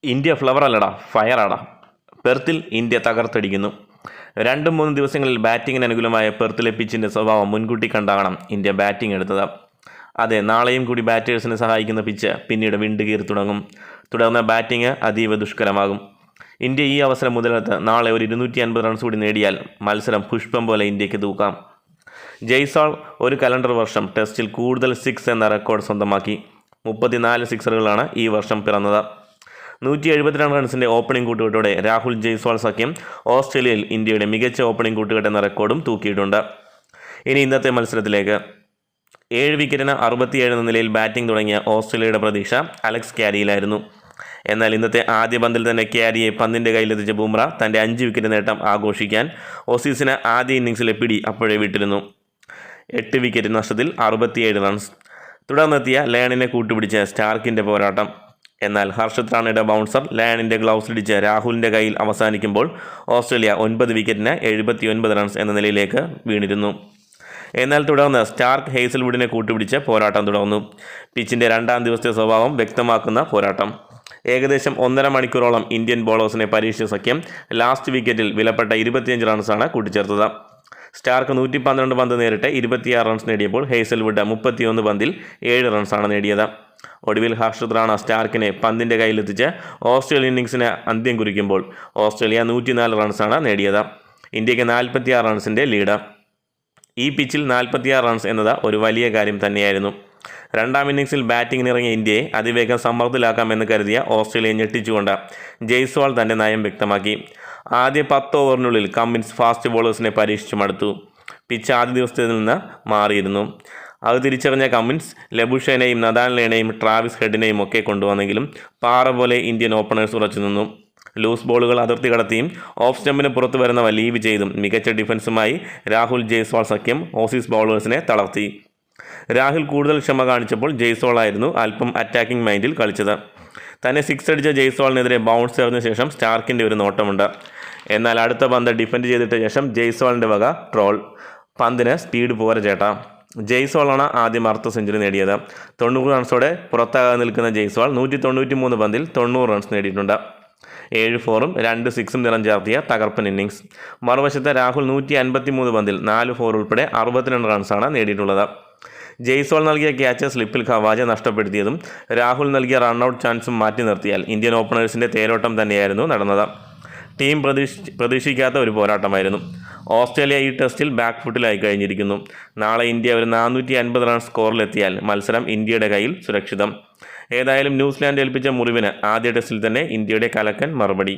India flower അല്ലടാ, ഫയറാടാ. പെർത്തിൽ India തകർത്തടിക്കുന്നു. 2-3 ദിവസങ്ങളിൽ ബാറ്റിങ്ങിന് അനുകൂലമായ പെർത്തിലെ പിച്ചിൻ്റെ സ്വഭാവം മുൻകൂട്ടി കണ്ടാകണം ഇന്ത്യ ബാറ്റിംഗ് എടുത്തത്. അതെ, നാളെയും കൂടി ബാറ്റേഴ്സിനെ സഹായിക്കുന്ന പിച്ച് പിന്നീട് വിണ്ടുകീറി തുടങ്ങും. തുടർന്ന് ബാറ്റിംഗ് അതീവ ദുഷ്കരമാകും. ഇന്ത്യ ഈ അവസരം മുതലെടുത്ത് നാളെ ഒരു 250 റൺസ് കൂടി നേടിയാൽ മത്സരം പുഷ്പം പോലെ ഇന്ത്യക്ക് തൂക്കാം. ജയ്സ്വാൾ ഒരു കലണ്ടർ വർഷം ടെസ്റ്റിൽ കൂടുതൽ 6 എന്ന റെക്കോർഡ് സ്വന്തമാക്കി. 34 സിക്സറുകളാണ് ഈ വർഷം പിറന്നത്. 172 റൺസിൻ്റെ ഓപ്പണിംഗ് കൂട്ടുകെട്ടോടെ രാഹുൽ ജയ്സ്വാൾ സഖ്യം ഓസ്ട്രേലിയയിൽ ഇന്ത്യയുടെ മികച്ച ഓപ്പണിംഗ് കൂട്ടുകെട്ട് എന്ന റെക്കോർഡും തൂക്കിയിട്ടുണ്ട്. ഇനി ഇന്നത്തെ മത്സരത്തിലേക്ക്. 7 വിക്കറ്റിന് 67 എന്ന നിലയിൽ ബാറ്റിംഗ് തുടങ്ങിയ ഓസ്ട്രേലിയയുടെ പ്രതീക്ഷ അലക്സ് ക്യാരിയിലായിരുന്നു. എന്നാൽ ഇന്നത്തെ ആദ്യ പന്തിൽ തന്നെ ക്യാരിയെ പന്തിൻ്റെ കയ്യിലെത്തിച്ച ബുംറ തൻ്റെ 5 വിക്കറ്റ് നേട്ടം ആഘോഷിക്കാൻ ഓസീസിന് ആദ്യ ഇന്നിങ്സിലെ പിടി അപ്പോഴേ വിട്ടിരുന്നു. 8 വിക്കറ്റ് നഷ്ടത്തിൽ 67 റൺസ്. തുടർന്നെത്തിയ ലയണിനെ കൂട്ടുപിടിച്ച് സ്റ്റാർക്കിൻ്റെ പോരാട്ടം. എന്നാൽ ഹർഷത് റാണയുടെ ബൗൺസർ ലയണിൻ്റെ ഗ്ലൗസിലിടിച്ച് രാഹുലിൻ്റെ കയ്യിൽ അവസാനിക്കുമ്പോൾ ഓസ്ട്രേലിയ 9 വിക്കറ്റിന് 79 റൺസ് എന്ന നിലയിലേക്ക് വീണിരുന്നു. എന്നാൽ തുടർന്ന് സ്റ്റാർക്ക് ഹേസൽവുഡിനെ കൂട്ടുപിടിച്ച് പോരാട്ടം തുടർന്നു. പിച്ചിൻ്റെ 2-ാം ദിവസത്തെ സ്വഭാവം വ്യക്തമാക്കുന്ന പോരാട്ടം. ഏകദേശം 1.5 മണിക്കൂറോളം ഇന്ത്യൻ ബോളേഴ്സിനെ പരീക്ഷിച്ച സഖ്യം ലാസ്റ്റ് വിക്കറ്റിൽ വിലപ്പെട്ട 25 റൺസാണ് കൂട്ടിച്ചേർത്തത്. സ്റ്റാർക്ക് 112 പന്ത് നേരിട്ട് 26 റൺസ് നേടിയപ്പോൾ ഹേസൽവുഡ് 31 പന്തിൽ 7 റൺസാണ് നേടിയത്. ഒടുവിൽ ഹർഷത് റാണ സ്റ്റാർക്കിനെ പന്തിൻ്റെ കയ്യിലെത്തിച്ച് ഓസ്ട്രേലിയൻ ഇന്നിങ്സിന് അന്ത്യം കുറിക്കുമ്പോൾ ഓസ്ട്രേലിയ 104 റൺസാണ് നേടിയത്. ഇന്ത്യക്ക് 46 റൺസിൻ്റെ ലീഡ്. ഈ പിച്ചിൽ 46 റൺസ് എന്നത് ഒരു വലിയ കാര്യം തന്നെയായിരുന്നു. 2-ാം ഇന്നിങ്സിൽ ബാറ്റിങ്ങിനിറങ്ങിയ ഇന്ത്യയെ അതിവേഗം സമ്മർദ്ദത്തിലാക്കാമെന്ന് കരുതിയ ഓസ്ട്രേലിയ ഞെട്ടിച്ചുകൊണ്ട് ജയ്സ്വാൾ തൻ്റെ നയം വ്യക്തമാക്കി. ആദ്യ 10 ഓവറിനുള്ളിൽ കമ്മിൻസ് ഫാസ്റ്റ് ബോളേഴ്സിനെ പരീക്ഷിച്ചു മടുത്തു. പിച്ച് ആദ്യ ദിവസത്തിൽ നിന്ന് മാറിയിരുന്നു. അത് തിരിച്ചറിഞ്ഞ കമ്മിൻസ് ലബുഷേനെയും നദാൻലേനെയും ട്രാവിസ് ഹെഡിനെയും ഒക്കെ കൊണ്ടുവന്നെങ്കിലും പാറ പോലെ ഇന്ത്യൻ ഓപ്പണേഴ്സ് ഉറച്ചു നിന്നു. ലൂസ് ബോളുകൾ അതിർത്തി കടത്തിയും ഓഫ് സ്റ്റമ്പിന് പുറത്തു വരുന്നവ ലീവ് ചെയ്തും മികച്ച ഡിഫൻസുമായി രാഹുൽ ജയ്സ്വാൾ സഖ്യം ഓസീസ് ബൗളേഴ്സിനെ തളർത്തി. രാഹുൽ കൂടുതൽ ക്ഷമ കാണിച്ചപ്പോൾ ജയ്സ്വാളായിരുന്നു അല്പം അറ്റാക്കിംഗ് മൈൻഡിൽ കളിച്ചത്. തന്നെ 6 അടിച്ച ജയ്സ്വാളിനെതിരെ ബൗൺസ് എറിഞ്ഞ ശേഷം സ്റ്റാർക്കിൻ്റെ ഒരു നോട്ടമുണ്ട്. എന്നാൽ അടുത്ത പന്ത് ഡിഫെൻഡ് ചെയ്തിട്ട ശേഷം ജയ്സ്വാളിൻ്റെ വക ട്രോൾ. പന്തിന് സ്പീഡ് പോരെ ചേട്ടാ. ജയ്സ്വാളാണ് ആദ്യം അർദ്ധ സെഞ്ചുറി നേടിയത്. 90 റൺസോടെ പുറത്താകാതെ നിൽക്കുന്ന ജയ്സ്വാൾ 193 പന്തിൽ 90 റൺസ് നേടിയിട്ടുണ്ട്. 7 4ഉം 2 6ഉം നിറം ചാർത്തിയ തകർപ്പൻ ഇന്നിങ്സ്. മറുവശത്ത് രാഹുൽ 153 പന്തിൽ 4 4 ഉൾപ്പെടെ 62 റൺസാണ് നേടിയിട്ടുള്ളത്. ജയ്സ്വാൾ നൽകിയ ക്യാച്ച് സ്ലിപ്പിൽ ഖവാജ നഷ്ടപ്പെടുത്തിയതും രാഹുൽ നൽകിയ റൺഔട്ട് ചാൻസും മാറ്റി നിർത്തിയാൽ ഇന്ത്യൻ ഓപ്പണേഴ്സിൻ്റെ തേരോട്ടം തന്നെയായിരുന്നു നടന്നത്. ടീം പ്രതീക്ഷിക്കാത്ത ഒരു പോരാട്ടമായിരുന്നു. ഓസ്ട്രേലിയ ഈ ടെസ്റ്റിൽ ബാക്ക് ഫുട്ടിലായി കഴിഞ്ഞിരിക്കുന്നു. നാളെ ഇന്ത്യ ഒരു 450 റൺ സ്കോറിലെത്തിയാൽ മത്സരം ഇന്ത്യയുടെ കയ്യിൽ സുരക്ഷിതം. ഏതായാലും ന്യൂസിലാൻഡ് ഏൽപ്പിച്ച മുറിവിന് ആദ്യ ടെസ്റ്റിൽ തന്നെ ഇന്ത്യയുടെ കലക്കൻ മറുപടി.